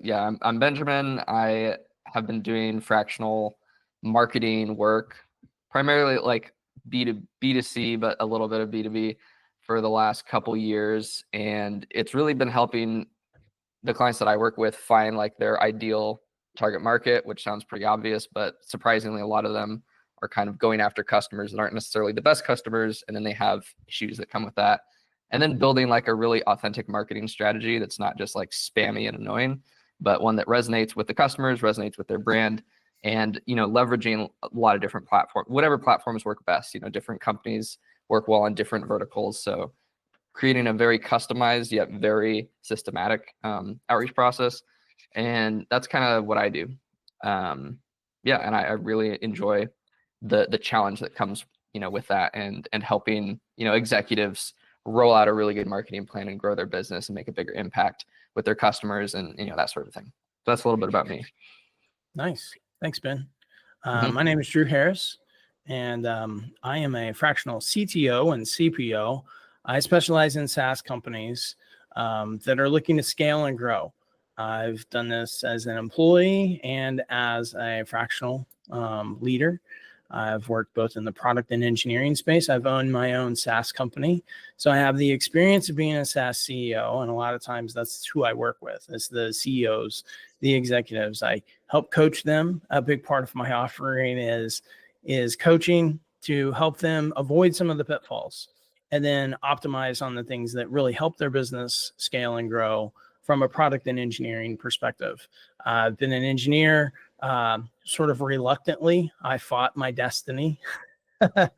Yeah, I'm Benjamin. I have been doing fractional marketing work, primarily like B2C, but a little bit of B2B for the last couple years. And it's really been helping the clients that I work with find like their ideal target market, which sounds pretty obvious, but surprisingly, a lot of them are kind of going after customers that aren't necessarily the best customers. And then they have issues that come with that. And then building like a really authentic marketing strategy that's not just like spammy and annoying, but one that resonates with the customers, resonates with their brand, and leveraging a lot of different platforms, whatever platforms work best. Different companies work well on different verticals. So creating a very customized yet very systematic outreach process. And that's kind of what I do. Yeah, and I really enjoy the challenge that comes with that, and helping executives roll out a really good marketing plan and grow their business and make a bigger impact with their customers, and that sort of thing. So that's a little bit about me. Nice. Thanks, Ben. Mhm. My name is Drew Harris, and I am a fractional CTO and CPO. I specialize in SaaS companies that are looking to scale and grow. I've done this as an employee and as a fractional leader. I've worked both in the product and engineering space. I've owned my own SaaS company. So I have the experience of being a SaaS CEO, and a lot of times that's who I work with, is the CEOs, the executives. I help coach them. A big part of my offering is coaching to help them avoid some of the pitfalls and then optimize on the things that really help their business scale and grow from a product and engineering perspective. I've been an engineer sort of reluctantly. I fought my destiny, but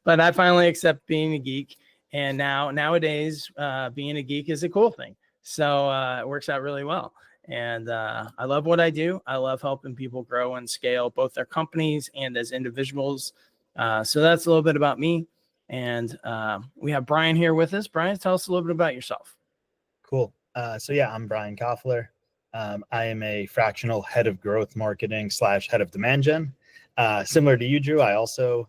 I finally accept being a geek. And nowadays, being a geek is a cool thing. So it works out really well. And I love what I do. I love helping people grow and scale both their companies and as individuals. So that's a little bit about me. And we have Brian here with us. Brian, tell us a little bit about yourself. Cool. So yeah, I'm Brian Koffler. I am a fractional head of growth marketing / head of demand gen. Similar to you, Drew, I also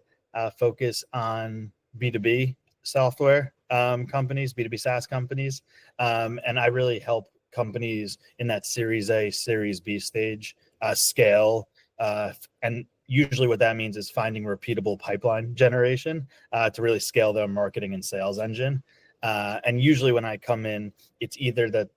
focus on B2B software companies, B2B SaaS companies. And I really help companies in that Series A, Series B stage scale. And usually what that means is finding repeatable pipeline generation to really scale their marketing and sales engine. And usually when I come in, it's either the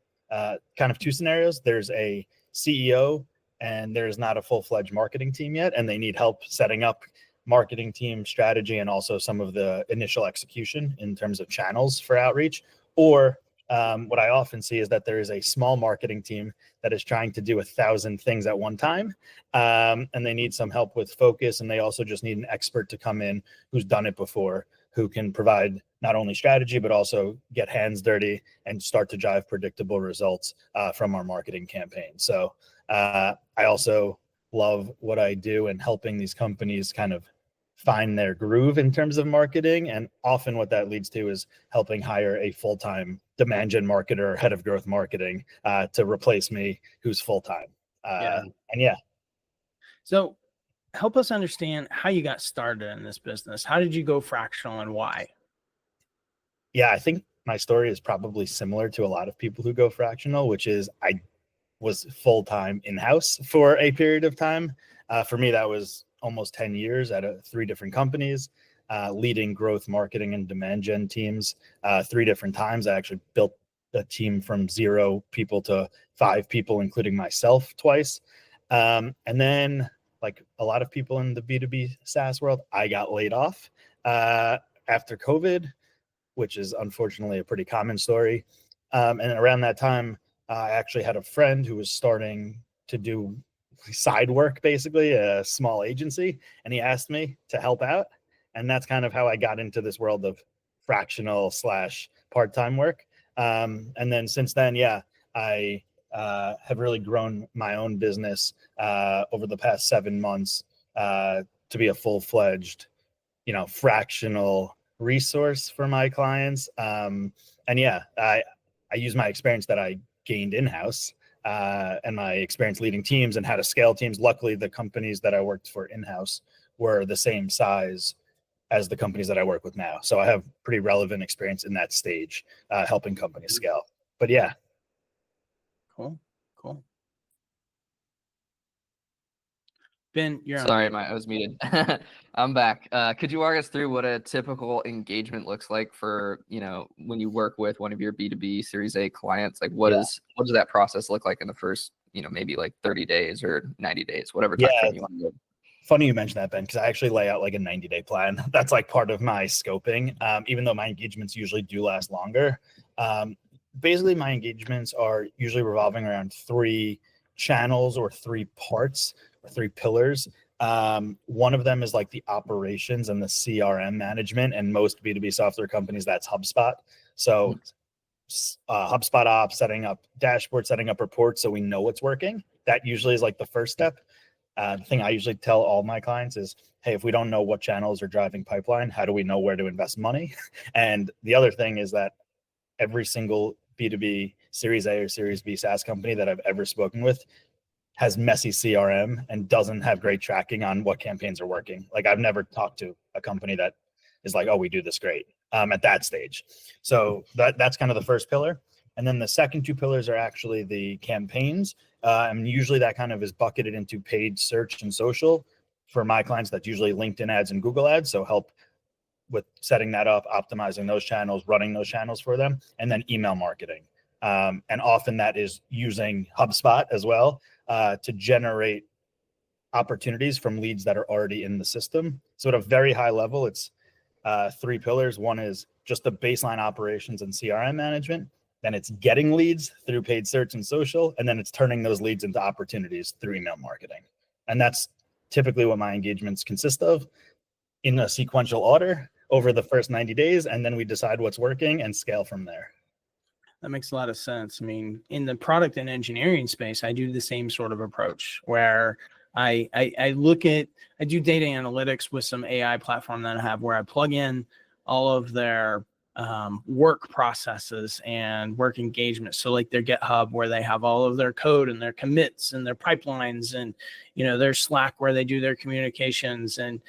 kind of two scenarios. There's a CEO and there's not a full-fledged marketing team yet, and they need help setting up marketing team strategy and also some of the initial execution in terms of channels for outreach. Or what I often see is that there is a small marketing team that is trying to do 1,000 things at one time, and they need some help with focus, and they also just need an expert to come in who's done it before, who can provide not only strategy, but also get hands dirty and start to drive predictable results from our marketing campaign. So I also love what I do and helping these companies kind of find their groove in terms of marketing. And often what that leads to is helping hire a full-time demand gen marketer, head of growth marketing to replace me, who's full-time. And yeah. So help us understand how you got started in this business. How did you go fractional and why? Yeah, I think my story is probably similar to a lot of people who go fractional, which is I was full-time in-house for a period of time. For me, that was almost 10 years at 3 different companies, leading growth marketing and demand gen teams 3 different times. I actually built a team from 0 people to 5 people, including myself twice. And then, like a lot of people in the B2B SaaS world, I got laid off after COVID, which is unfortunately a pretty common story. And around that time, I actually had a friend who was starting to do side work, basically a small agency, and he asked me to help out. And that's kind of how I got into this world of fractional / part-time work. And then since then, yeah, I have really grown my own business over the past 7 months to be a full-fledged, fractional resource for my clients. And yeah, I use my experience that I gained in-house and my experience leading teams and how to scale teams. Luckily, the companies that I worked for in-house were the same size as the companies that I work with now. So I have pretty relevant experience in that stage, helping companies scale. But yeah. Cool. Ben, you're on. Sorry, I was muted. I'm back. Could you walk us through what a typical engagement looks like for, when you work with one of your B2B Series A clients? Like, what does that process look like in the first, maybe like 30 days or 90 days, whatever time frame you want to give? Funny you mentioned that, Ben, because I actually lay out like a 90-day plan. That's like part of my scoping, even though my engagements usually do last longer. Basically, my engagements are usually revolving around 3 channels or 3 parts or 3 pillars. One of them is like the operations and the CRM management, and most B2B software companies, that's HubSpot. So HubSpot ops, setting up dashboards, setting up reports so we know what's working. That usually is like the first step. The thing I usually tell all my clients is, hey, if we don't know what channels are driving pipeline, how do we know where to invest money? And the other thing is that every single B2B Series A or Series B SaaS company that I've ever spoken with has messy CRM and doesn't have great tracking on what campaigns are working. Like, I've never talked to a company that is like, oh, we do this great at that stage. So that's kind of the first pillar. And then the second 2 pillars are actually the campaigns. And usually that kind of is bucketed into paid search and social. For my clients, that's usually LinkedIn ads and Google ads. So help with setting that up, optimizing those channels, running those channels for them, and then email marketing. And often that is using HubSpot as well to generate opportunities from leads that are already in the system. So at a very high level, it's 3 pillars. One is just the baseline operations and CRM management. Then it's getting leads through paid search and social, and then it's turning those leads into opportunities through email marketing. And that's typically what my engagements consist of, in a sequential order over the first 90 days. And then we decide what's working and scale from there. That makes a lot of sense. I mean, in the product and engineering space, I do the same sort of approach where I do data analytics with some AI platform that I have, where I plug in all of their work processes and work engagement. So like their GitHub, where they have all of their code and their commits and their pipelines, and their Slack, where they do their communications, and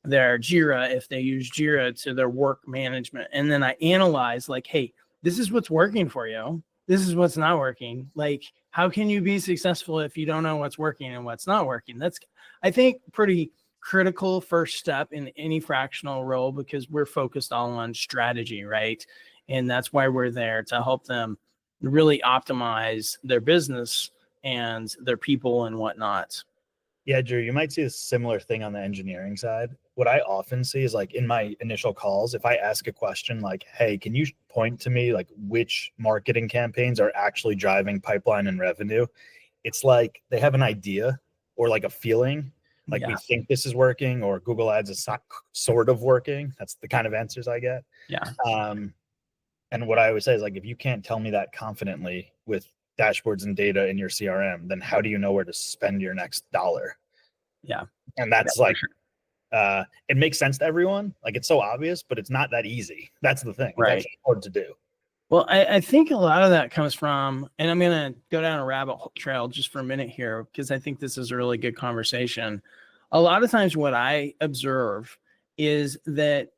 their Jira, if they use Jira, to their work management. And then I analyze, like, hey, this is what's working for you. This is what's not working. Like, how can you be successful if you don't know what's working and what's not working? That's, I think, pretty critical first step in any fractional role, because we're focused all on strategy, right? And that's why we're there, to help them really optimize their business and their people and whatnot. Yeah, Drew, you might see a similar thing on the engineering side. What I often see is, like, in my initial calls, if I ask a question like, hey, can you point to me like which marketing campaigns are actually driving pipeline and revenue? It's like they have an idea or like a feeling, like, we think this is working, or Google Ads is sort of working. That's the kind of answers I get. Yeah. And what I always say is, like, if you can't tell me that confidently with dashboards and data in your CRM, then how do you know where to spend your next dollar? Yeah. And that's it makes sense to everyone. Like, it's so obvious, but it's not that easy. That's the thing. It's Right. actually hard to do. Well, I think a lot of that comes from, and I'm going to go down a rabbit trail just for a minute here, because I think this is a really good conversation. A lot of times what I observe is that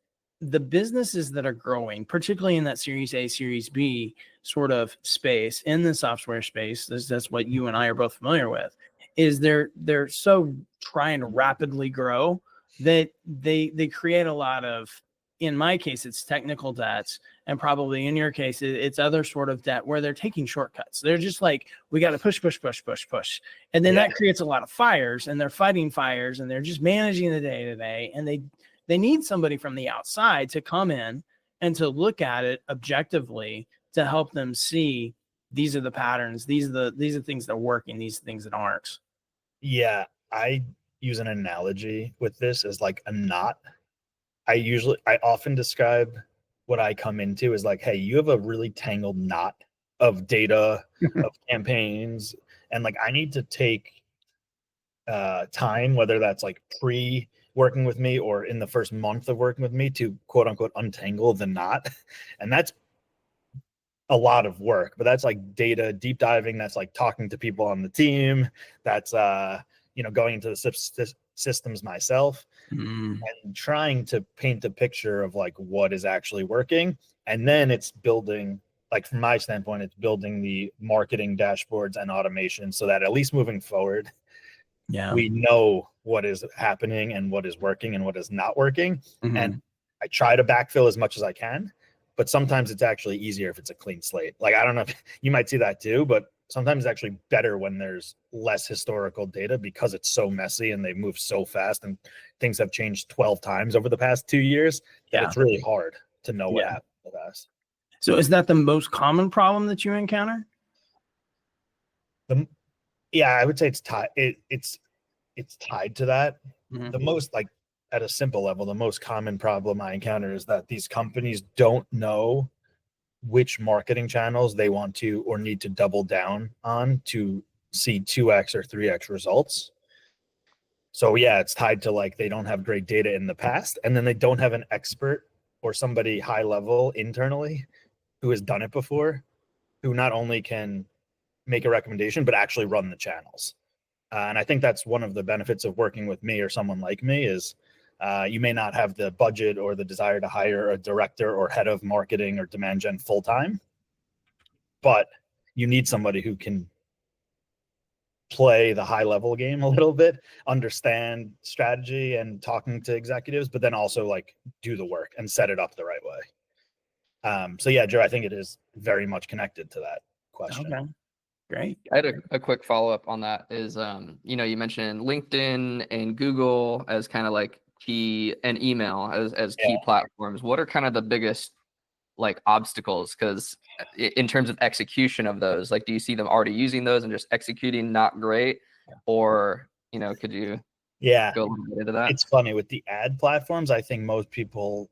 the businesses that are growing, particularly in that Series A, Series B sort of space, in the software space, that's what you and I are both familiar with, is they're so trying to rapidly grow that they create a lot of, in my case, it's technical debts, and probably in your case, it's other sort of debt where they're taking shortcuts. They're just like, we got to push. And then that creates a lot of fires, and they're fighting fires, and they're just managing the day to day. And they need somebody from the outside to come in and to look at it objectively, to help them see, these are the patterns. These are things that are working. These are things that aren't. Yeah. I use an analogy with this as like a knot. I often describe what I come into as like, hey, you have a really tangled knot of data, of campaigns, and like, I need to take time, whether that's like working with me or in the first month of working with me, to quote unquote untangle the knot. And that's a lot of work, but that's like data deep diving. That's like talking to people on the team. That's going into the systems myself and trying to paint a picture of like what is actually working. And then it's building, like, from my standpoint, it's building the marketing dashboards and automation, so that at least moving forward, Yeah. We know what is happening and what is working and what is not working. Mhm. And I try to backfill as much as I can, but sometimes it's actually easier if it's a clean slate. Like, I don't know if you might see that too, but sometimes it's actually better when there's less historical data because it's so messy and they move so fast and things have changed 12 times over the past 2 years that Yeah. it's really hard to know what Yeah. happened in the past. So is that the most common problem that you encounter? Yeah, I would say it's tied. It's tied to that. Mhm. The most, like, at a simple level, the most common problem I encounter is that these companies don't know which marketing channels they want to or need to double down on to see 2x or 3x results. So yeah, it's tied to, like, they don't have great data in the past, and then they don't have an expert or somebody high level internally who has done it before, who not only can make a recommendation but actually run the channels. And I think that's one of the benefits of working with me or someone like me is you may not have the budget or the desire to hire a director or head of marketing or demand gen full time, but you need somebody who can play the high level game a little bit, understand strategy and talking to executives, but then also, like, do the work and set it up the right way. So yeah, Joe, I think it is very much connected to that question. Okay. Great. I had a quick follow up on that is, you mentioned LinkedIn and Google as kind of like key, and email as key Yeah. platforms. What are kind of the biggest like obstacles? Because in terms of execution of those, like, do you see them already using those and just executing not great? Or, could you Yeah. go a little bit into that? It's funny with the ad platforms. I think most people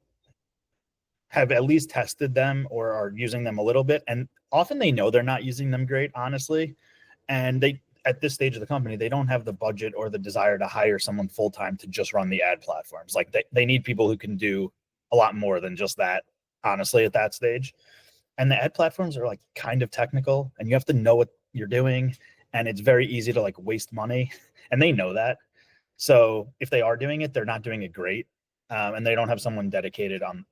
have at least tested them or are using them a little bit, and often they know they're not using them great, honestly. And they, at this stage of the company, they don't have the budget or the desire to hire someone full time to just run the ad platforms. Like, they need people who can do a lot more than just that, honestly, at that stage. And the ad platforms are, like, kind of technical, and you have to know what you're doing, and it's very easy to, like, waste money, and they know that. So if they are doing it, they're not doing it great, and they don't have someone dedicated on,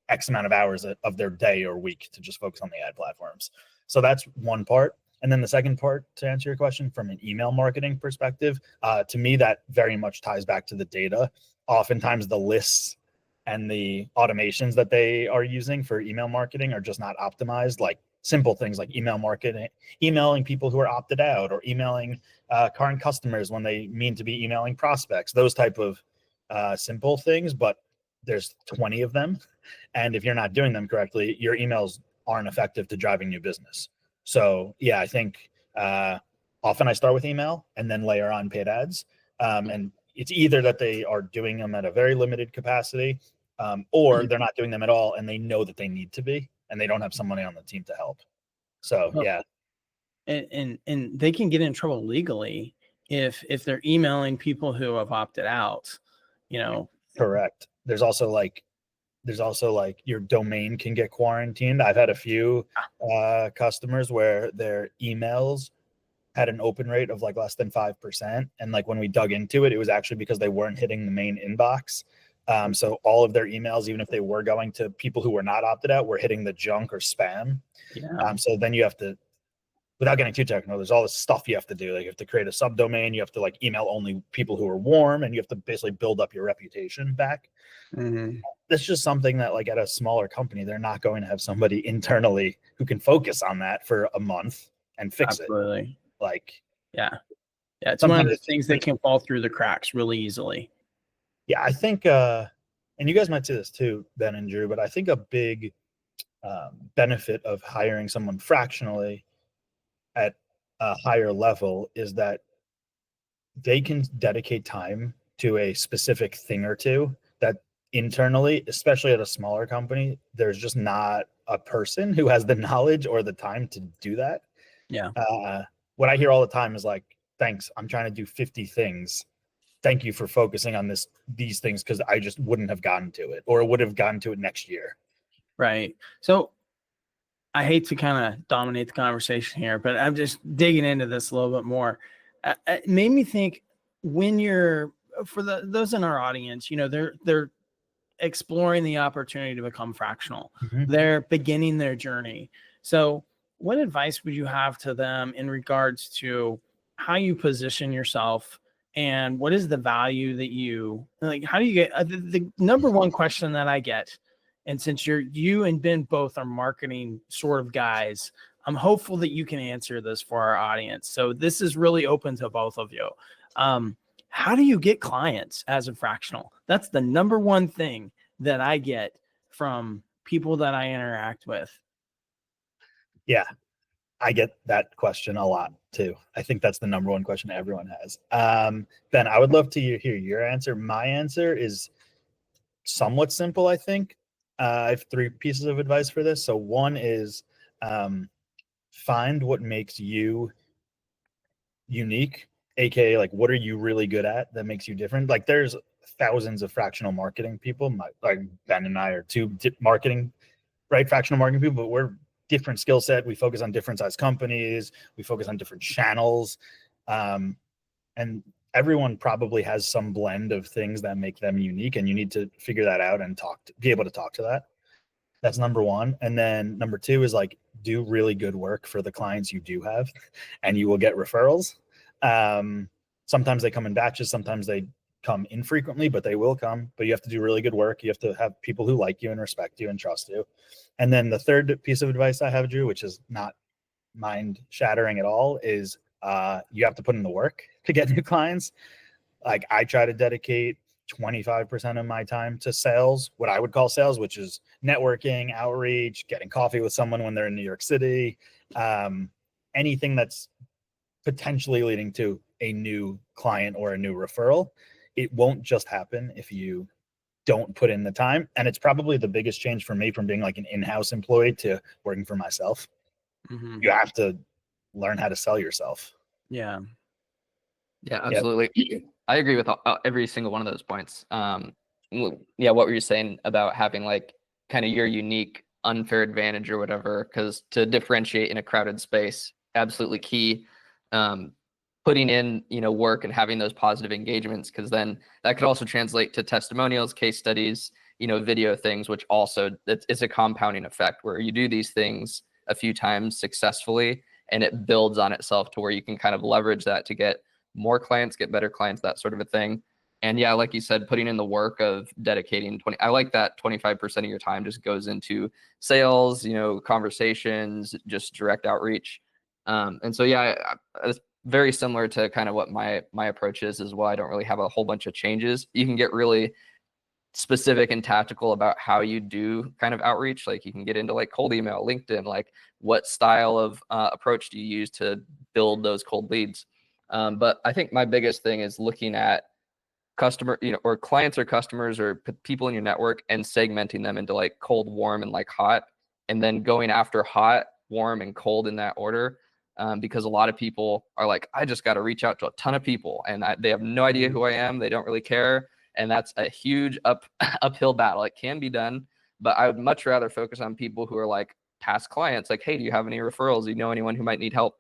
X amount of hours of their day or week to just focus on the ad platforms. So that's one part. And then the second part, to answer your question, from an email marketing perspective, to me, that very much ties back to the data. Oftentimes the lists and the automations that they are using for email marketing are just not optimized. Like, simple things like email marketing, emailing people who are opted out, or emailing current customers when they mean to be emailing prospects, those type of simple things, but there's 20 of them. And if you're not doing them correctly, your emails aren't effective to driving new business. So yeah, I think often I start with email and then layer on paid ads. And it's either that they are doing them at a very limited capacity, or they're not doing them at all and they know that they need to be, and they don't have somebody on the team to help. So Well, yeah. And they can get in trouble legally if they're emailing people who have opted out, Correct. There's also like your domain can get quarantined. I've had a few customers where their emails had an open rate of, like, less than 5%. And, like, when we dug into it, it was actually because they weren't hitting the main inbox. So all of their emails, even if they were going to people who were not opted out, were hitting the junk or spam. Yeah. So then you have to, without getting too technical, there's all this stuff you have to do. Like, you have to create a subdomain, you have to, like, email only people who are warm, and you have to basically build up your reputation back. Mhm. That's just something that, like, at a smaller company, they're not going to have somebody internally who can focus on that for a month and fix it. Absolutely. Like, Yeah. Yeah. It's one of sometimes the it's things that can fall through the cracks really easily. yeah, I think, and you guys might see this too, Ben and Drew, but I think a big benefit of hiring someone fractionally at a higher level is that they can dedicate time to a specific thing or two that internally, especially at a smaller company, there's just not a person who has the knowledge or the time to do that. Yeah. What I hear all the time is like, thanks, I'm trying to do 50 things. Thank you for focusing on these things, because I just wouldn't have gotten to it, or would have gotten to it next year. Right. So I hate to kind of dominate the conversation here, but I'm just digging into this a little bit more. It made me think, when you're, for those in our audience, they're exploring the opportunity to become fractional. Mhm. They're beginning their journey. So what advice would you have to them in regards to how you position yourself and what is the value that you like. How do you get the number one question that I get, and since you and Ben both are marketing sort of guys, I'm hopeful that you can answer this for our audience. So this is really open to both of you. How do you get clients as a fractional? That's the number one thing that I get from people that I interact with. Yeah, I get that question a lot too. I think that's the number one question everyone has. Ben, I would love to hear your answer. My answer is somewhat simple, I think. I have 3 pieces of advice for this. So one is find what makes you unique, aka like what are you really good at that makes you different. Like there's thousands of fractional marketing people. Like Ben and I are 2 marketing, right? Fractional marketing people, but we're different skill set. We focus on different size companies. We focus on different channels. And everyone probably has some blend of things that make them unique, and you need to figure that out and be able to talk to that. That's number one. And then number 2 is like, do really good work for the clients you do have, and you will get referrals. Sometimes they come in batches, sometimes they come infrequently, but they will come. But you have to do really good work. You have to have people who like you and respect you and trust you. And then the third piece of advice I have, Drew, which is not mind shattering at all, is you have to put in the work to get new clients. Like I try to dedicate 25% of my time to sales, what I would call sales, which is networking, outreach, getting coffee with someone when they're in New York City, anything that's potentially leading to a new client or a new referral. It won't just happen if you don't put in the time. And it's probably the biggest change for me from being like an in-house employee to working for myself. Mm-hmm. You have to learn how to sell yourself. Yeah. Yeah, absolutely. Yep. I agree with every single one of those points. Yeah, what were you saying about having like kind of your unique unfair advantage or whatever? Because to differentiate in a crowded space, absolutely key. Putting in, work and having those positive engagements, because then that could also translate to testimonials, case studies, video things, which also it's a compounding effect where you do these things a few times successfully and it builds on itself to where you can kind of leverage that to get more clients, get better clients, that sort of a thing. And yeah, like you said, putting in the work of dedicating 20, I like that 25% of your time just goes into sales, conversations, just direct outreach. And so, yeah, it's very similar to kind of what my approach is as well. I don't really have a whole bunch of changes. You can get really specific and tactical about how you do kind of outreach. Like you can get into like cold email, LinkedIn, like what style of approach do you use to build those cold leads? But I think my biggest thing is looking at customer, or clients or customers or people in your network and segmenting them into like cold, warm, and like hot, and then going after hot, warm, and cold in that order. Because a lot of people are like, I just got to reach out to a ton of people and they have no idea who I am. They don't really care. And that's a huge uphill battle. It can be done, but I would much rather focus on people who are like past clients. Like, hey, do you have any referrals? Do you know anyone who might need help?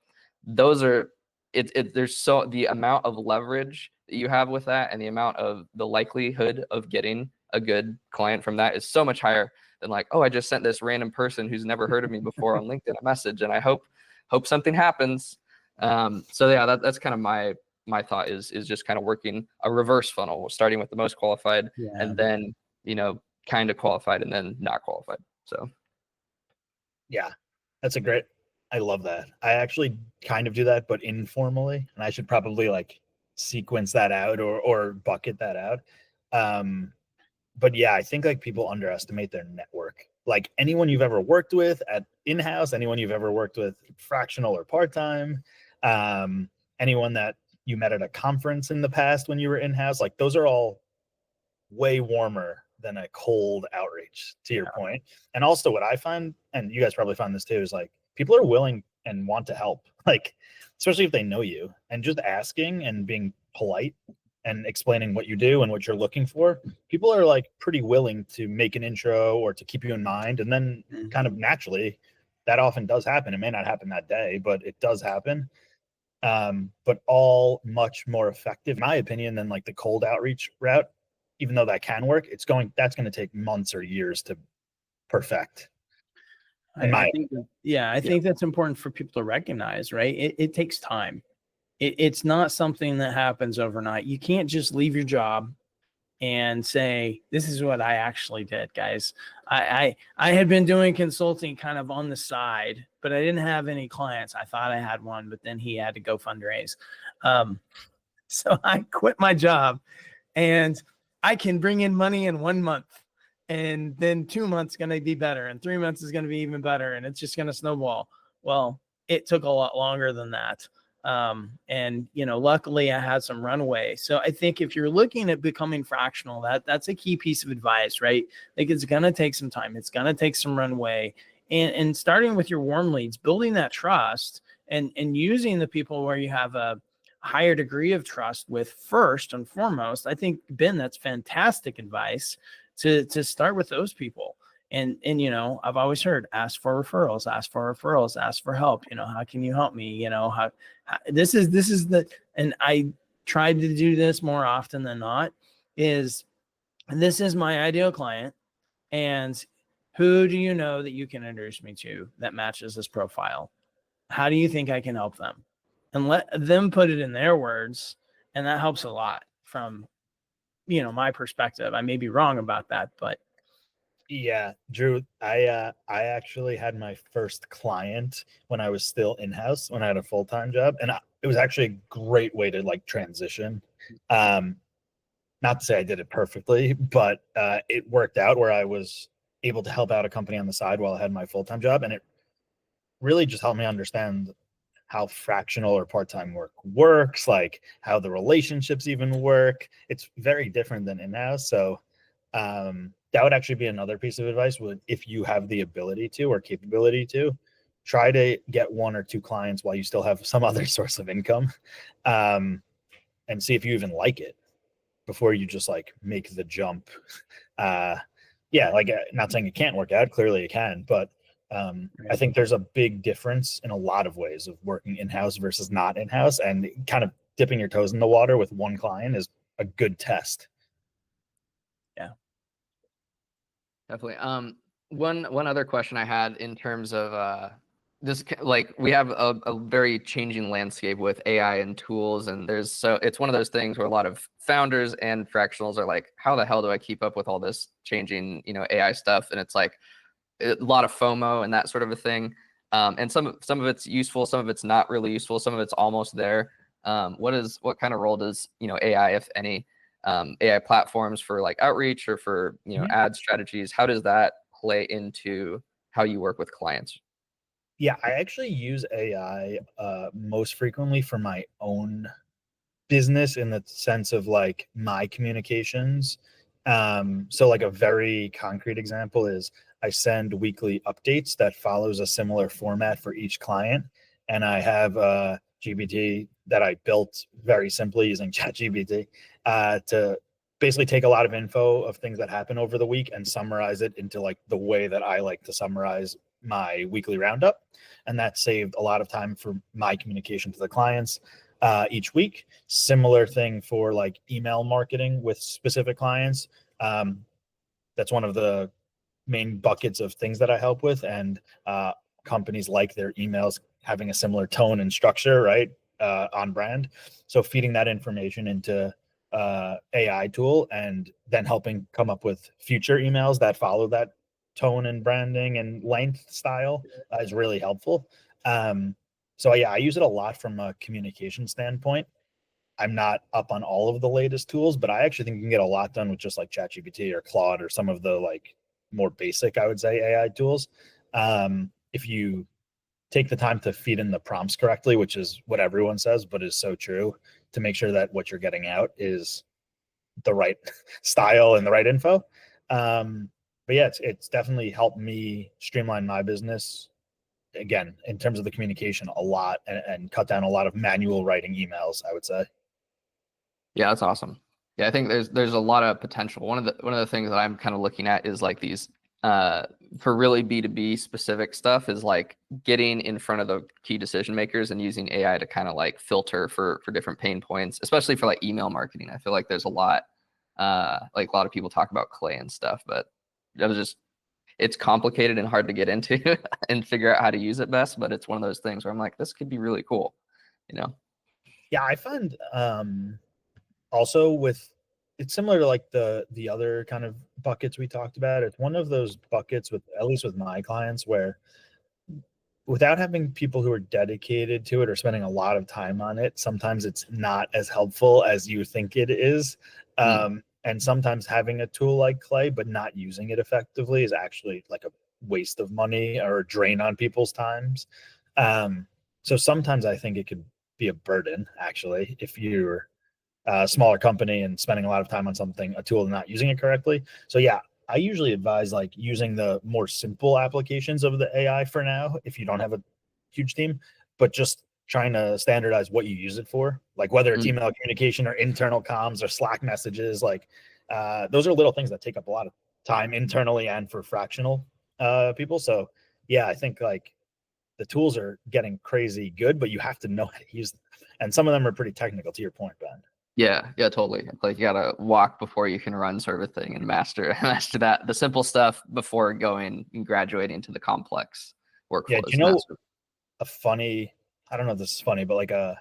Those are there's so the amount of leverage that you have with that and the amount of the likelihood of getting a good client from that is so much higher than like, oh, I just sent this random person who's never heard of me before on LinkedIn a message and I hope something happens. So yeah, that's kind of my thought is just kind of working a reverse funnel, starting with the most qualified and then, kind of qualified and then not qualified. So yeah, I love that. I actually kind of do that, but informally, and I should probably like sequence that out or bucket that out. But yeah, I think like people underestimate their network. Like anyone you've ever worked with at in-house, anyone you've ever worked with fractional or part-time, anyone that you met at a conference in the past when you were in-house, like those are all way warmer than a cold outreach, to your point. And also what I find, and you guys probably find this too, is like people are willing and want to help, like especially if they know you, and just asking and being polite and explaining what you do and what you're looking for. People are like pretty willing to make an intro or to keep you in mind. And then kind of naturally that often does happen. It may not happen that day, but it does happen. But all much more effective, in my opinion, than like the cold outreach route. Even though that can work, that's going to take months or years to perfect. I think that's important for people to recognize, right? It takes time. It's not something that happens overnight. You can't just leave your job and say, this is what I actually did, guys. I had been doing consulting kind of on the side, but I didn't have any clients. I thought I had one, but then he had to go fundraise. So I quit my job, and I can bring in money in 1 month, and then 2 months going to be better, and 3 months is going to be even better, and it's just going to snowball. Well, it took a lot longer than that. And luckily I had some runway. So I think if you're looking at becoming fractional, that's a key piece of advice, right? Like, it's going to take some time. It's going to take some runway, and starting with your warm leads, building that trust, and using the people where you have a higher degree of trust with first and foremost. I think, Ben, that's fantastic advice to start with those people. And I've always heard, ask for referrals, ask for help. How can you help me? How this is and I tried to do this more often than not, is this is my ideal client, and who do you know that you can introduce me to that matches this profile? How do you think I can help them? And let them put it in their words. And that helps a lot from, my perspective. I may be wrong about that, but Yeah, Drew, I actually had my first client when I was still in-house, when I had a full-time job, and it was actually a great way to like transition. Not to say I did it perfectly, but it worked out where I was able to help out a company on the side while I had my full-time job, and it really just helped me understand how fractional or part-time work works, like how the relationships even work. It's very different than in-house. So that would actually be another piece of advice. If you have the ability to or capability to, try to get 1 or 2 clients while you still have some other source of income, and see if you even like it before you just like make the jump. Not saying it can't work out, clearly it can, but I think there's a big difference in a lot of ways of working in-house versus not in-house, and kind of dipping your toes in the water with one client is a good test. Yeah, definitely. One other question I had in terms of this, like, we have a very changing landscape with AI and tools, and it's one of those things where a lot of founders and fractionals are like, how the hell do I keep up with all this changing, AI stuff? And it's like a lot of FOMO and that sort of a thing. And some of it's useful, some of it's not really useful, some of it's almost there. What kind of role does AI, if any, AI platforms for like outreach or for ad strategies? How does that play into how you work with clients? Yeah, I actually use AI most frequently for my own business, in the sense of like my communications. So like a very concrete example is I send weekly updates that follows a similar format for each client. And I have a GPT that I built very simply using ChatGPT to basically take a lot of info of things that happen over the week and summarize it into like the way that I like to summarize my weekly roundup. And that saved a lot of time for my communication to the clients each week. Similar thing for like email marketing with specific clients. That's one of the main buckets of things that I help with. And companies like their emails having a similar tone and structure, right? On brand. So feeding that information into AI tool and then helping come up with future emails that follow that tone and branding and length style is really helpful. So yeah, I use it a lot from a communication standpoint. I'm not up on all of the latest tools, but I actually think you can get a lot done with just like ChatGPT or Claude or some of the like more basic, I would say, AI tools. If you take the time to feed in the prompts correctly, which is what everyone says, but is so true, to make sure that what you're getting out is the right style and the right info. But yeah, it's definitely helped me streamline my business, again, in terms of the communication a lot, and cut down a lot of manual writing emails, I would say. Yeah, that's awesome. Yeah, I think there's a lot of potential. One of the things that I'm kind of looking at is like these for really B2B specific stuff is like getting in front of the key decision makers and using AI to kind of like filter for different pain points, especially for like email marketing. I feel like there's a lot like a lot of people talk about clay and stuff, but it's complicated and hard to get into and figure out how to use it best. But it's one of those things where I'm like, this could be really cool, you know? Yeah, I find also with it's similar to like the other kind of buckets we talked about. It's one of those buckets with at least with my clients where without having people who are dedicated to it or spending a lot of time on it, sometimes it's not as helpful as you think it is. And sometimes having a tool like Clay, but not using it effectively is actually like a waste of money or a drain on people's times. So sometimes I think it could be a burden, actually, if you're a smaller company and spending a lot of time on something, a tool and not using it correctly. So yeah, I usually advise like using the more simple applications of the AI for now, if you don't have a huge team, but just trying to standardize what you use it for, like whether it's email communication or internal comms or Slack messages, like those are little things that take up a lot of time internally and for fractional people. So yeah, I think like the tools are getting crazy good, but you have to know how to use them. And some of them are pretty technical, to your point, Ben. Yeah, totally. Like you gotta walk before you can run, sort of thing, and master that the simple stuff before going and graduating to the complex workflows. Yeah, do you know a funny, I don't know if this is funny, but like a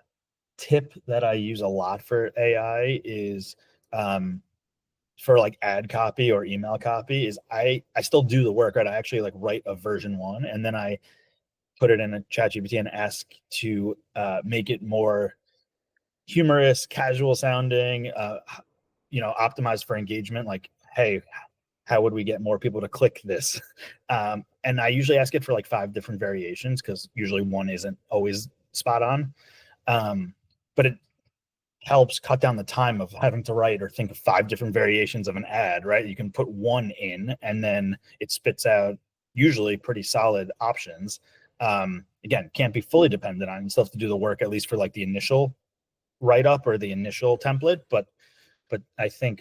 tip that I use a lot for AI is for like ad copy or email copy is I still do the work, right? I actually like write a version 1 and then I put it in a ChatGPT and ask to make it more humorous, casual sounding, optimized for engagement. Like, hey, how would we get more people to click this? And I usually ask it for like 5 different variations because usually one isn't always spot on. But it helps cut down the time of having to write or think of 5 different variations of an ad, right? You can put one in and then it spits out usually pretty solid options. Again, can't be fully dependent on. You still have to do the work, at least for like the initial write up or the initial template. But I think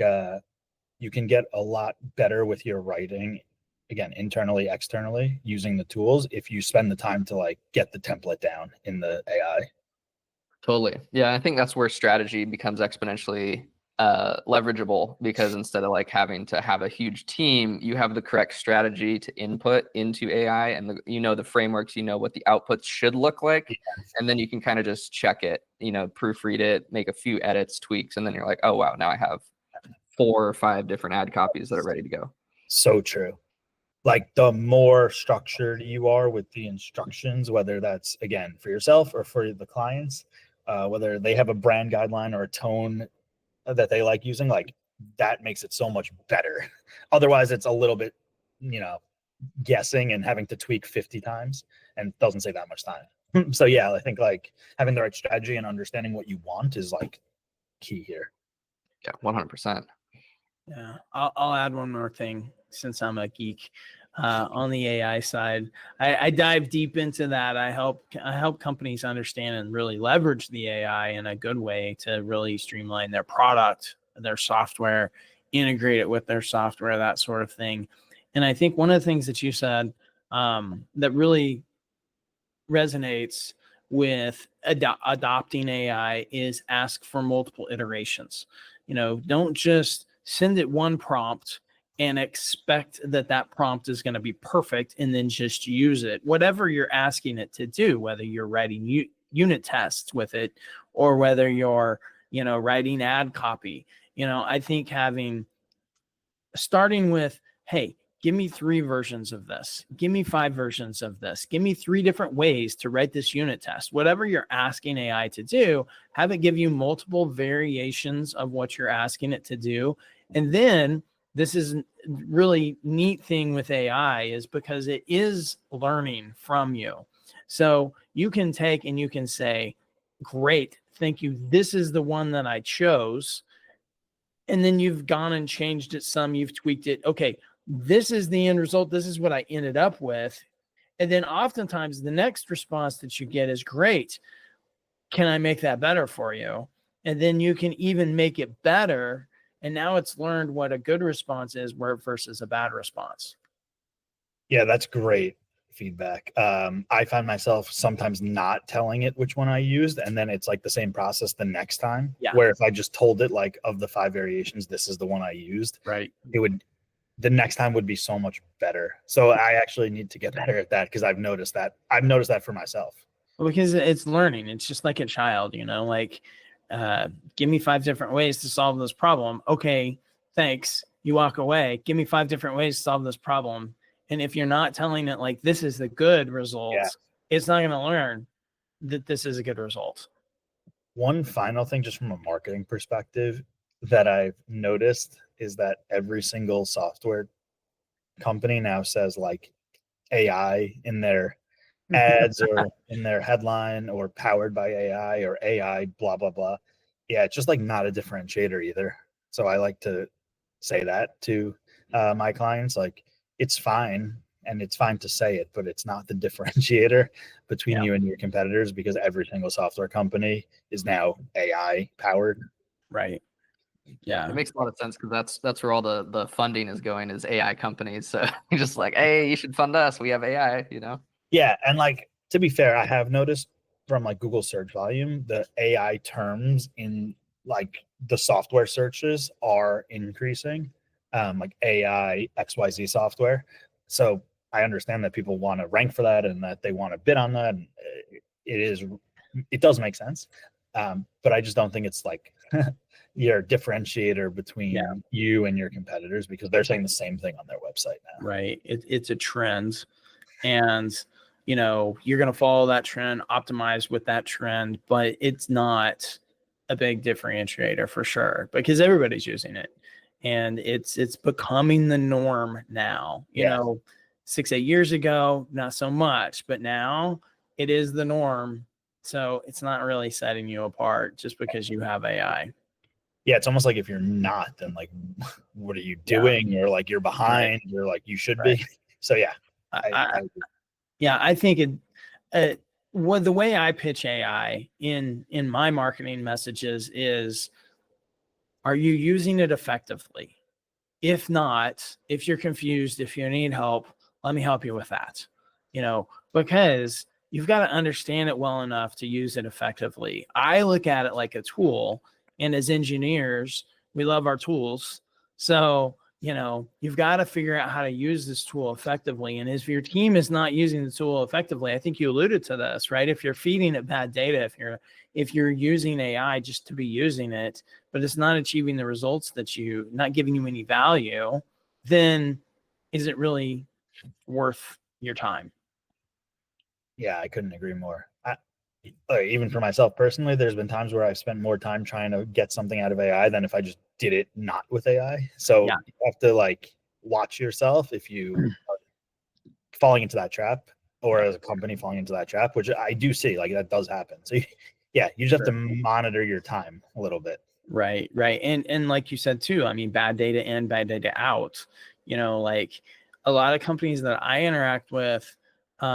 you can get a lot better with your writing, again, internally, externally, using the tools if you spend the time to like get the template down in the AI. Totally. Yeah, I think that's where strategy becomes exponentially leverageable, because instead of like having to have a huge team, you have the correct strategy to input into AI, and the frameworks, what the outputs should look like, and then you can kind of just check it, proofread it, make a few edits, tweaks, and then you're like, oh wow, now I have 4 or 5 different ad copies that are ready to go. So true. Like the more structured you are with the instructions, whether that's again for yourself or for the clients, whether they have a brand guideline or a tone that they like using, like that makes it so much better. Otherwise it's a little bit, guessing and having to tweak 50 times and doesn't save that much time. So yeah, I think like having the right strategy and understanding what you want is like key here. Yeah, 100%. Yeah, I'll add one more thing since I'm a geek on the AI side. I dive deep into that. I help companies understand and really leverage the AI in a good way to really streamline their product, their software, integrate it with their software, that sort of thing. And I think one of the things that you said that really resonates with adopting AI is ask for multiple iterations. Don't just send it one prompt and expect that prompt is going to be perfect and then just use it. Whatever you're asking it to do, whether you're writing unit tests with it or whether you're, writing ad copy, I think starting with, hey, give me 3 versions of this. Give me 5 versions of this. Give me 3 different ways to write this unit test. Whatever you're asking AI to do, have it give you multiple variations of what you're asking it to do. And then this is a really neat thing with AI is because it is learning from you. So you can take and you can say, great, thank you. This is the one that I chose. And then you've gone and changed it some, you've tweaked it. Okay, this is the end result. This is what I ended up with. And then oftentimes the next response that you get is, great. Can I make that better for you? And then you can even make it better. And now it's learned what a good response is versus a bad response. Yeah, that's great feedback. I find myself sometimes not telling it which one I used, and then it's like the same process the next time. Yeah. Where if I just told it like of the 5 variations, this is the one I used, right? The next time would be so much better. So I actually need to get better at that because I've noticed that for myself. Well, because it's learning. It's just like a child, like, give me 5 different ways to solve this problem. Okay, thanks. You walk away. Give me 5 different ways to solve this problem. And if you're not telling it like this is the good result, it's not going to learn that this is a good result. One final thing, just from a marketing perspective, that I've noticed is that every single software company now says like AI in their ads or in their headline, or powered by AI, or AI blah blah blah. Yeah, it's just like not a differentiator either. So I like to say that to my clients, like, it's fine, and it's fine to say it, but it's not the differentiator between you and your competitors, because every single software company is now AI powered. Right. Yeah. It makes a lot of sense, because that's where all the funding is going, is AI companies. So you're just like, hey, you should fund us. We have AI, Yeah, and like, to be fair, I have noticed from like Google search volume, the AI terms in like the software searches are increasing, like AI XYZ software. So I understand that people want to rank for that, and that they want to bid on that. And it does make sense. But I just don't think it's like your differentiator between you and your competitors, because they're saying the same thing on their website now. Right. It's a trend, and you're going to follow that trend, optimize with that trend, but it's not a big differentiator for sure, because everybody's using it, and it's becoming the norm now. 6-8 years ago, not so much, but now it is the norm. So it's not really setting you apart just because you have AI. Yeah, it's almost like if you're not, then like, what are you doing? Or like you're behind, or like you should be. So yeah, I think the way I pitch AI in my marketing messages is, are you using it effectively? If not, if you're confused, if you need help, let me help you with that. Because you've got to understand it well enough to use it effectively. I look at it like a tool, and as engineers, we love our tools. So, you've got to figure out how to use this tool effectively. And if your team is not using the tool effectively, I think you alluded to this, right? If you're feeding it bad data, if you're using AI just to be using it, but it's not achieving the results not giving you any value, then is it really worth your time? Yeah, I couldn't agree more. Even for myself personally, there's been times where I've spent more time trying to get something out of AI than if I just did it not with AI. So you have to like watch yourself if you are falling into that trap, or as a company falling into that trap, which I do see, like, that does happen. So you just have to monitor your time a little bit. Right. And like you said too, I mean, bad data in, bad data out. Like a lot of companies that I interact with, they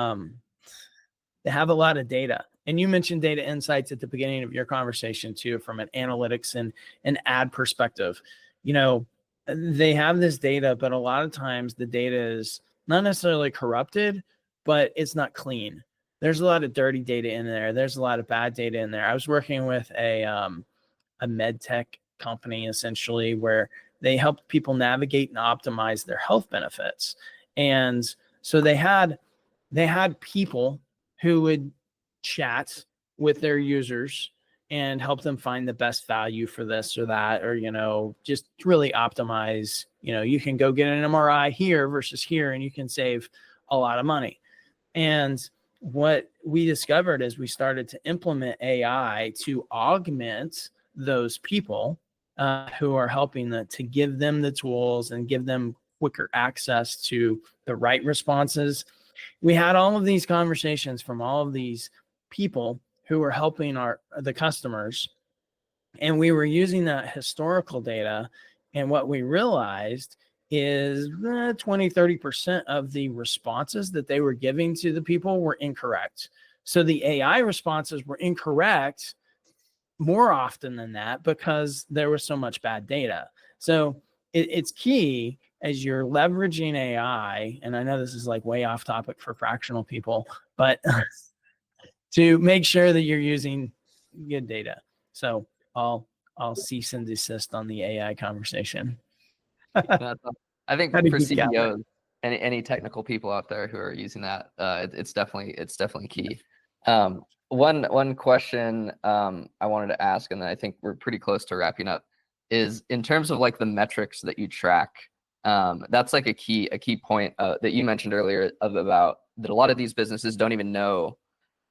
have a lot of data. And you mentioned data insights at the beginning of your conversation too, from an analytics and an ad perspective. They have this data, but a lot of times the data is not necessarily corrupted, but it's not clean. There's a lot of dirty data in there. There's a lot of bad data in there. I was working with a med tech company, essentially, where they helped people navigate and optimize their health benefits. And so they had people who would chat with their users and help them find the best value for this or that, or, just really optimize. You can go get an MRI here versus here, and you can save a lot of money. And what we discovered is we started to implement AI to augment those people who are helping to give them the tools and give them quicker access to the right responses. We had all of these conversations from all of these people who were helping the customers, and we were using that historical data. And what we realized is 20-30% of the responses that they were giving to the people were incorrect. So the AI responses were incorrect more often than that, because there was so much bad data. So it's key as you're leveraging AI, and I know this is like way off topic for fractional people, but to make sure that you're using good data. So I'll cease and desist on the AI conversation. I think for CEOs, any technical people out there who are using that, it's definitely key. one question I wanted to ask, and then I think we're pretty close to wrapping up, is in terms of like the metrics that you track. That's like a key point that you mentioned earlier about that a lot of these businesses don't even know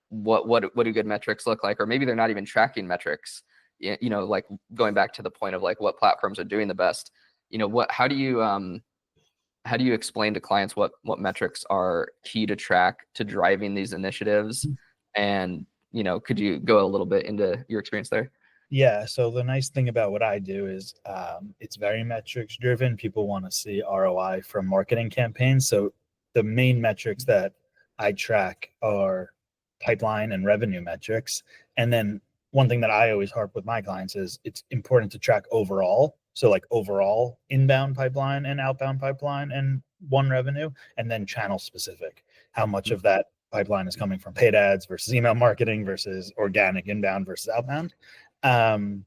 what do good metrics look like, or maybe they're not even tracking metrics. You know, like going back to the point of like what platforms are doing the best. You know, how do you explain to clients what metrics are key to track to driving these initiatives? And, you know, could you go a little bit into your experience there? Yeah. So the nice thing about what I do is it's very metrics driven. People want to see ROI from marketing campaigns. So the main metrics that I track are pipeline and revenue metrics. And then one thing that I always harp with my clients is it's important to track overall. So like overall inbound pipeline and outbound pipeline and one revenue, and then channel specific. How much of that pipeline is coming from paid ads versus email marketing versus organic inbound versus outbound. And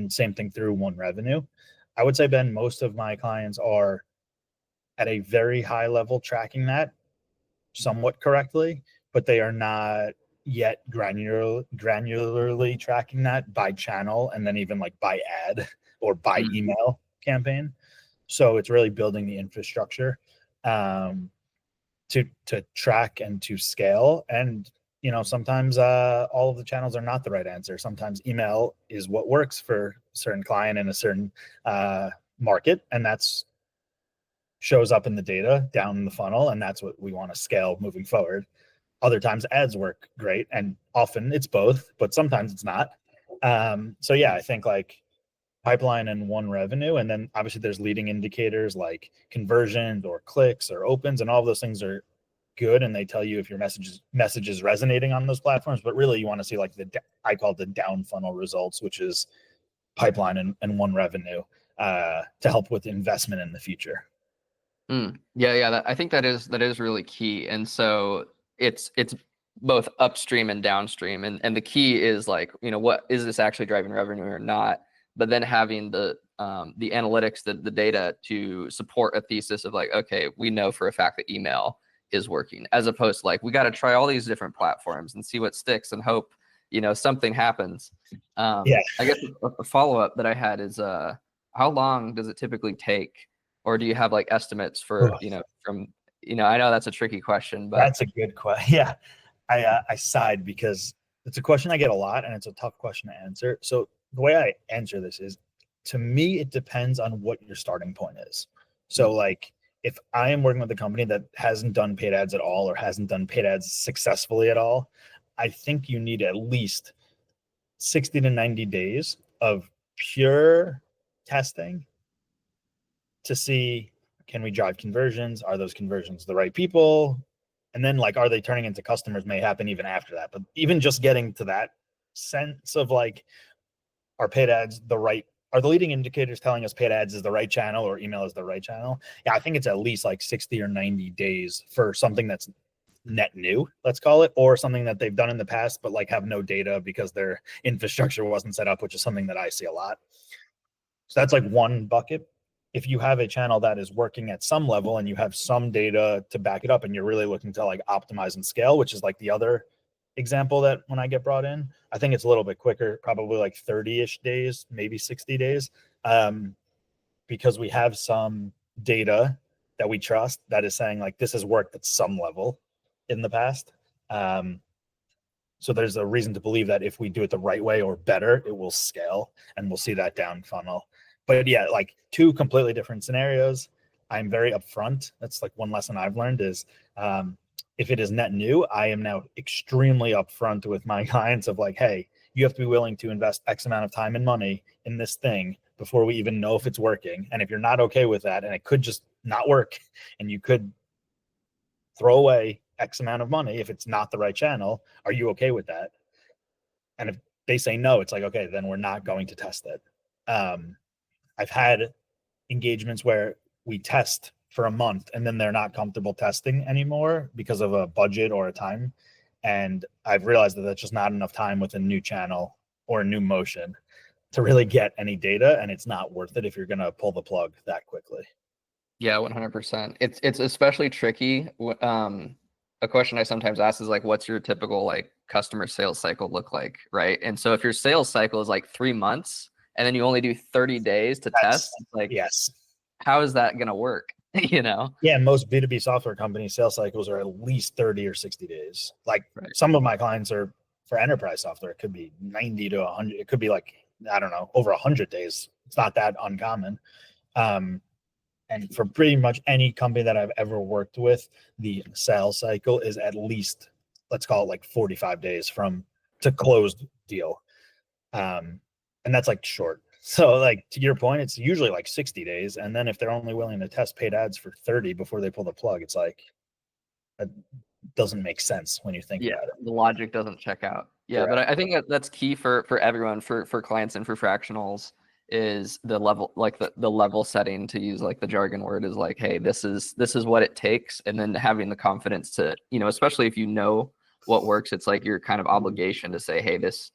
same thing through one revenue. I would say, Ben, most of my clients are at a very high level tracking that somewhat correctly, but they are not yet granularly tracking that by channel and then even like by ad or by email campaign. So it's really building the infrastructure to track and to scale. And you know, sometimes all of the channels are not the right answer. Sometimes email is what works for a certain client in a certain market, and that's shows up in the data down in the funnel, and that's what we want to scale moving forward. Other times ads work great, and often it's both, but sometimes it's not. So yeah, I think like pipeline and one revenue, and then obviously there's leading indicators like conversions or clicks or opens, and all of those things are good, and they tell you if your message is resonating on those platforms. But really you want to see like I call it the down funnel results, which is pipeline and one revenue to help with investment in the future. Yeah, I think that is really key. And so it's both upstream and downstream, and the key is like, you know, what is this actually driving revenue or not? But then having the analytics, the data to support a thesis of like, okay, we know for a fact that email is working, as opposed to like, we got to try all these different platforms and see what sticks and hope, you know, something happens. Yeah. I guess a follow-up that I had is how long does it typically take, or do you have like estimates for, you know, from, you know, I know that's a tricky question, but that's a good question. Yeah. I sighed because it's a question I get a lot, and it's a tough question to answer. So the way I answer this is, to me, it depends on what your starting point is. So like, if I am working with a company that hasn't done paid ads at all, or hasn't done paid ads successfully at all, I think you need at least 60 to 90 days of pure testing to see, can we drive conversions? Are those conversions the right people? And then like, are they turning into customers may happen even after that. But even just getting to that sense of like, are paid ads are the leading indicators telling us paid ads is the right channel or email is the right channel? Yeah, I think it's at least like 60 or 90 days for something that's net new, let's call it, or something that they've done in the past, but like have no data because their infrastructure wasn't set up, which is something that I see a lot. So that's like one bucket. If you have a channel that is working at some level and you have some data to back it up, and you're really looking to like optimize and scale, which is like the other example that when I get brought in, I think it's a little bit quicker, probably like 30-ish days, maybe 60 days, because we have some data that we trust that is saying like, this has worked at some level in the past. So there's a reason to believe that if we do it the right way or better, it will scale, and we'll see that down funnel. But yeah, like two completely different scenarios. I'm very upfront. That's like one lesson I've learned is, if it is net new, I am now extremely upfront with my clients of like, hey, you have to be willing to invest X amount of time and money in this thing before we even know if it's working. And if you're not okay with that, and it could just not work, and you could throw away X amount of money if it's not the right channel, are you okay with that? And if they say no, it's like, okay, then we're not going to test it. I've had engagements where we test for a month and then they're not comfortable testing anymore because of a budget or a time. And I've realized that that's just not enough time with a new channel or a new motion to really get any data. And it's not worth it if you're going to pull the plug that quickly. Yeah, 100%. It's especially tricky. A question I sometimes ask is like, what's your typical like customer sales cycle look like, right? And so if your sales cycle is like 3 months and then you only do 30 days to test, it's like, yes. how is that going to work? You know? Yeah, most B2B software companies sales cycles are at least 30 or 60 days. Like Right. some of my clients are for enterprise software, it could be 90 to 100. It could be like, I don't know, over 100 days. It's not that uncommon. And for pretty much any company that I've ever worked with, the sales cycle is at least, let's call it like 45 days from to closed deal. And that's like short. So like to your point, it's usually like 60 days. And then if they're only willing to test paid ads for 30 before they pull the plug, it's like, that doesn't make sense when you think about it. The logic doesn't check out. Yeah, Correct. but I think that's key for everyone, for clients and for fractionals, is the level, like the level setting, to use like the jargon word, is like, hey, this is what it takes. And then having the confidence to, you know, especially if you know what works, it's like your kind of obligation to say, hey, this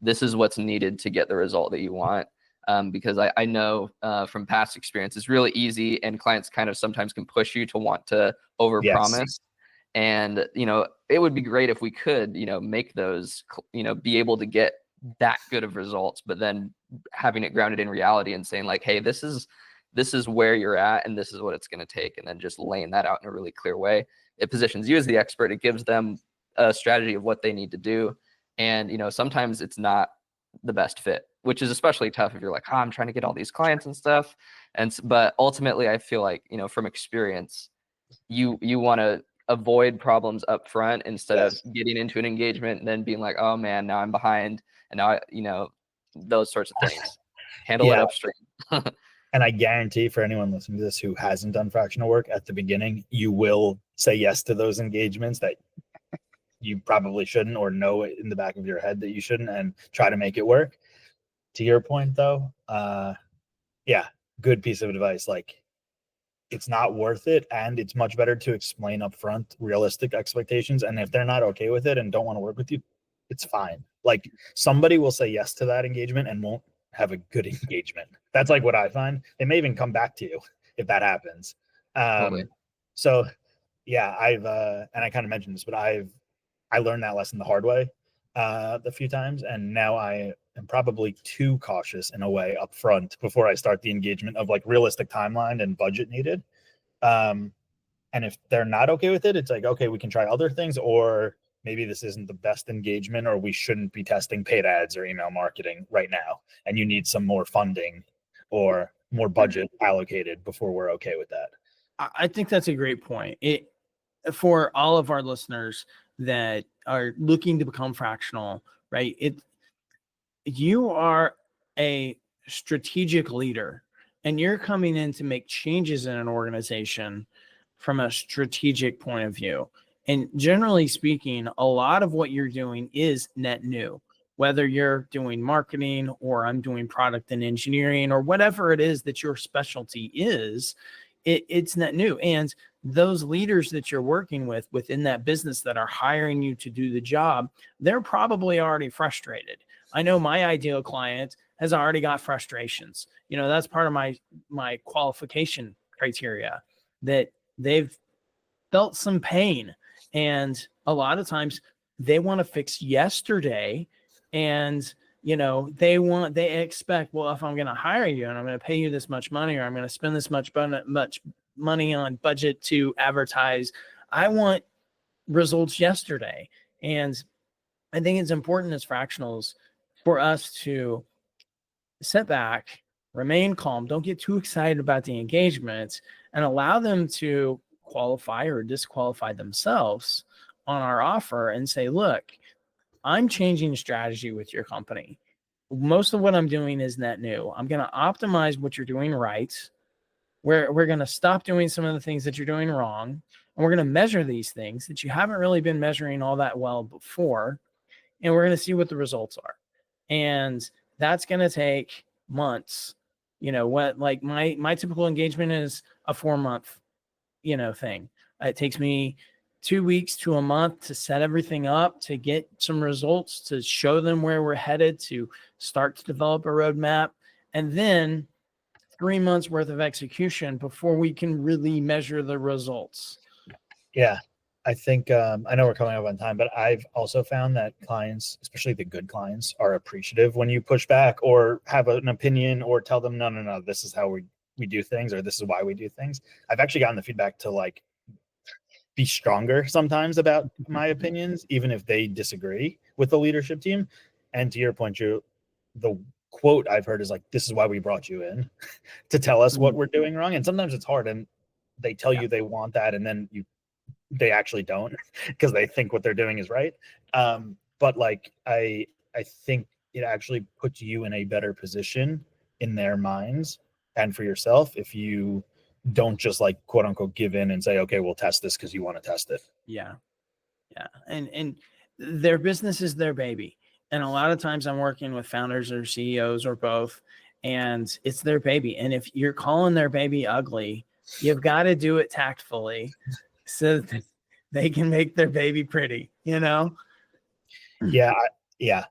is what's needed to get the result that you want. Because I know from past experience, it's really easy, and clients kind of sometimes can push you to want to overpromise. Yes. And, you know, it would be great if we could, you know, make those, you know, be able to get that good of results, but then having it grounded in reality and saying like, hey, this is where you're at and this is what it's going to take. And then just laying that out in a really clear way. It positions you as the expert. It gives them a strategy of what they need to do. And, you know, sometimes it's not the best fit, which is especially tough if you're like, I'm trying to get all these clients and stuff. But ultimately, I feel like, you know, from experience, you want to avoid problems up front instead of getting into an engagement and then being like, oh man, now I'm behind. And now, you know, those sorts of things. Handle it upstream. And I guarantee for anyone listening to this who hasn't done fractional work at the beginning, you will say yes to those engagements that you probably shouldn't, or know in the back of your head that you shouldn't, and try to make it work. To your point though, good piece of advice. Like, it's not worth it, and it's much better to explain upfront realistic expectations. And if they're not okay with it and don't want to work with you, it's fine. Like, somebody will say yes to that engagement and won't have a good engagement. That's like what I find. They may even come back to you if that happens. Totally. So yeah, I've and I kind of mentioned this, but I learned that lesson the hard way a few times, and now I am probably too cautious in a way up front before I start the engagement of like realistic timeline and budget needed. And if they're not okay with it, it's like, okay, we can try other things, or maybe this isn't the best engagement, or we shouldn't be testing paid ads or email marketing right now, and you need some more funding or more budget allocated before we're okay with that. I think that's a great point. For all of our listeners that are looking to become fractional, right? You are a strategic leader, and you're coming in to make changes in an organization from a strategic point of view. And generally speaking, a lot of what you're doing is net new, whether you're doing marketing or I'm doing product and engineering or whatever it is that your specialty is, it's net new. And those leaders that you're working with within that business that are hiring you to do the job, they're probably already frustrated. I know my ideal client has already got frustrations. You know, that's part of my qualification criteria, that they've felt some pain. And a lot of times they want to fix yesterday. And, you know, they expect, well, if I'm going to hire you and I'm going to pay you this much money, or I'm going to spend this much money on budget to advertise, I want results yesterday. And I think it's important as fractionals for us to sit back, remain calm, don't get too excited about the engagement, and allow them to qualify or disqualify themselves on our offer and say, look, I'm changing strategy with your company. Most of what I'm doing is net new. I'm going to optimize what you're doing right. We're going to stop doing some of the things that you're doing wrong. And we're going to measure these things that you haven't really been measuring all that well before. And we're going to see what the results are. And that's going to take months. You know, what, like my typical engagement is a 4-month, you know, thing. It takes me 2 weeks to a month to set everything up, to get some results, to show them where we're headed, to start to develop a roadmap, and then 3 months worth of execution before we can really measure the results. Yeah. I think I know we're coming up on time, but I've also found that clients, especially the good clients, are appreciative when you push back or have an opinion or tell them, no, this is how we do things, or this is why we do things. I've actually gotten the feedback to like be stronger sometimes about my opinions, even if they disagree with the leadership team. And to your point, Drew, the quote I've heard is like, this is why we brought you in to tell us what we're doing wrong. And sometimes it's hard, and they tell you they want that, and then they actually don't because they think what they're doing is right. But like, I think it actually puts you in a better position in their minds and for yourself if you don't just like quote unquote give in and say, okay, we'll test this because you want to test it. Yeah. And their business is their baby. And a lot of times I'm working with founders or CEOs or both, and it's their baby. And if you're calling their baby ugly, you've got to do it tactfully so that they can make their baby pretty, you know? Yeah.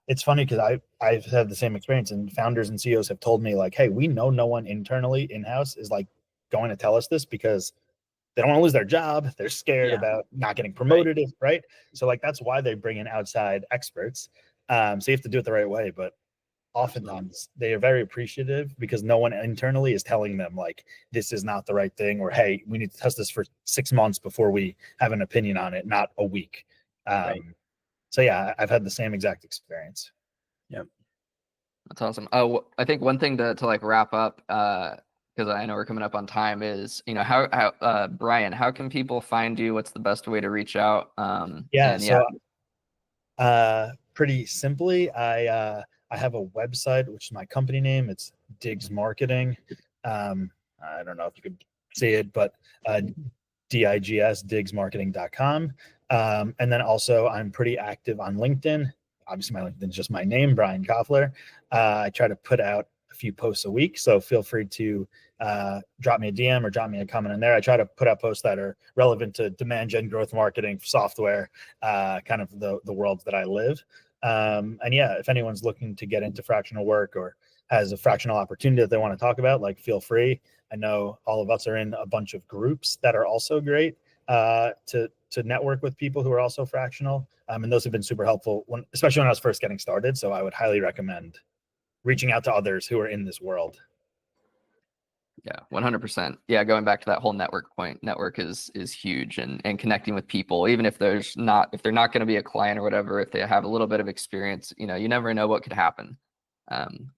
It's funny because I've had the same experience, and founders and CEOs have told me like, hey, we know no one internally in-house is like going to tell us this because they don't want to lose their job. They're scared about not getting promoted, right? So like, that's why they bring in outside experts. So you have to do it the right way, but oftentimes they are very appreciative because no one internally is telling them like, this is not the right thing, or, hey, we need to test this for 6 months before we have an opinion on it, not a week. So yeah, I've had the same exact experience. Yep. That's awesome. Oh, I think one thing to like wrap up, because I know we're coming up on time, is, you know, how Brian, how can people find you? What's the best way to reach out? Pretty simply, I have a website, which is my company name. It's Diggs Marketing. I don't know if you could see it, but DIGS, diggsmarketing.com. And then also I'm pretty active on LinkedIn. Obviously my LinkedIn is just my name, Brian Koffler. I try to put out a few posts a week, so feel free to drop me a DM or drop me a comment in there. I try to put out posts that are relevant to demand gen, growth marketing, software, kind of the world that I live. And yeah, if anyone's looking to get into fractional work or has a fractional opportunity that they want to talk about, like, feel free. I know all of us are in a bunch of groups that are also great to network with people who are also fractional. And those have been super helpful, especially when I was first getting started. So I would highly recommend reaching out to others who are in this world. Yeah, 100%. Yeah, going back to that whole network point, network is huge, and connecting with people, even if they're not going to be a client or whatever, if they have a little bit of experience, you know, you never know what could happen.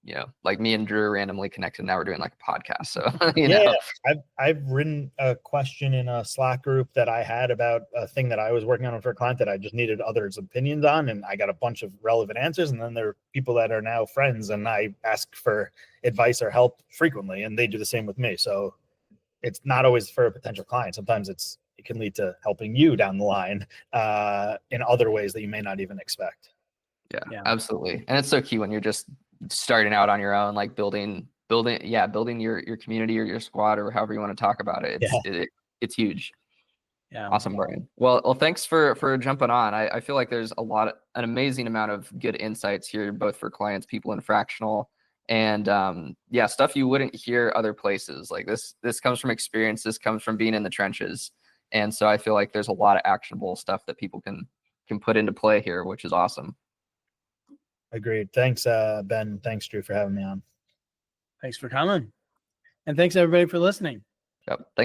You know, like me and Drew randomly connected. Now we're doing like a podcast. So you know, I've written a question in a Slack group that I had about a thing that I was working on for a client that I just needed others' opinions on, and I got a bunch of relevant answers. And then there are people that are now friends, and I ask for advice or help frequently, and they do the same with me. So it's not always for a potential client. Sometimes it can lead to helping you down the line in other ways that you may not even expect. Yeah, absolutely. And it's so key when you're just starting out on your own, like building your community or your squad or however you want to talk about it. It's huge. Yeah. Awesome, Brian. Well, thanks for jumping on. I feel like there's an amazing amount of good insights here, both for clients, people in fractional, and stuff you wouldn't hear other places. Like this comes from experience. This comes from being in the trenches. And so I feel like there's a lot of actionable stuff that people can put into play here, which is awesome. Agreed. Thanks, Ben. Thanks, Drew, for having me on. Thanks for coming. And thanks everybody for listening. Yep. Thanks.